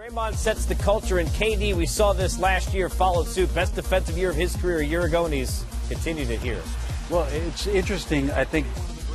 Draymond sets the culture, and KD, we saw this last year, followed suit. Best defensive year of his career a year ago, and he's continued it here. Well, it's interesting. I think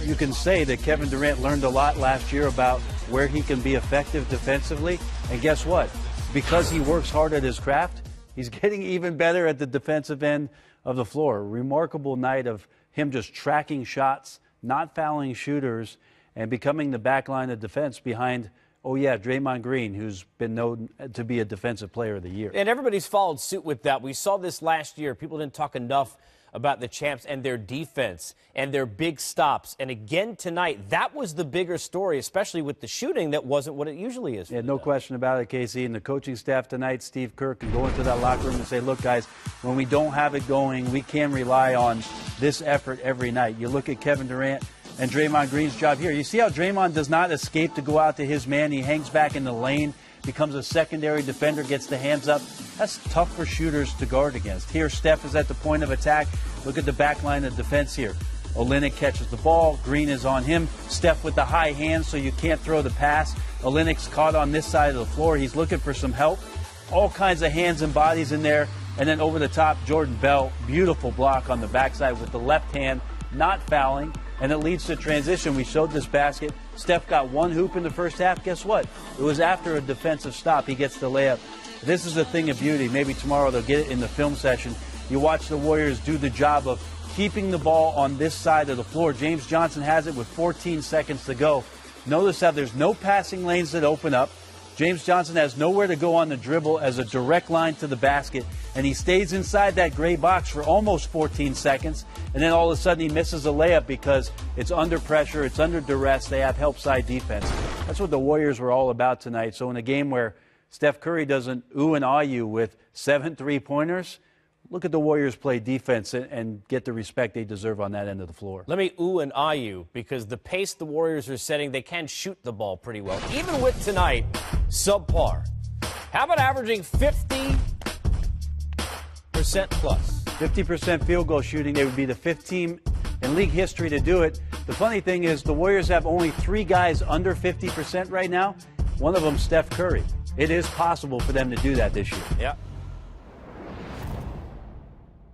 you can say that Kevin Durant learned a lot last year about where he can be effective defensively. And guess what? Because he works hard at his craft, he's getting even better at the defensive end of the floor. A remarkable night of him just tracking shots, not fouling shooters, and becoming the back line of defense behind, oh yeah, Draymond Green, who's been known to be a defensive player of the year. And everybody's followed suit with that. We saw this last year. People didn't talk enough about the champs and their defense and their big stops. And again tonight, that was the bigger story, especially with the shooting that wasn't what it usually is. Yeah, no question about it, Casey. And the coaching staff tonight, Steve Kerr, can go into that locker room and say, look, guys, when we don't have it going, we can rely on this effort every night. You look at Kevin Durant and Draymond Green's job here. You see how Draymond does not escape to go out to his man. He hangs back in the lane, becomes a secondary defender, gets the hands up. That's tough for shooters to guard against. Here, Steph is at the point of attack. Look at the back line of defense here. Olynyk catches the ball. Green is on him. Steph with the high hands, so you can't throw the pass. Olynyk's caught on this side of the floor. He's looking for some help. All kinds of hands and bodies in there. And then over the top, Jordan Bell. Beautiful block on the backside with the left hand, not fouling. And it leads to transition. We showed this basket. Steph got one hoop in the first half. Guess what? It was after a defensive stop. He gets the layup. This is a thing of beauty. Maybe tomorrow they'll get it in the film session. You watch the Warriors do the job of keeping the ball on this side of the floor. James Johnson has it with 14 seconds to go. Notice how there's no passing lanes that open up. James Johnson has nowhere to go on the dribble as a direct line to the basket, and he stays inside that gray box for almost 14 seconds, and then all of a sudden he misses a layup because it's under pressure, it's under duress, they have help side defense. That's what the Warriors were all about tonight. So in a game where Steph Curry doesn't ooh and ah you with 7 3-pointers, look at the Warriors play defense and get the respect they deserve on that end of the floor. Let me ooh and ah you, because the pace the Warriors are setting, they can shoot the ball pretty well. Even with tonight, subpar. How about averaging 50% plus? 50% field goal shooting. They would be the 5th team in league history to do it. The funny thing is the Warriors have only 3 guys under 50% right now. One of them, Steph Curry. It is possible for them to do that this year. Yeah.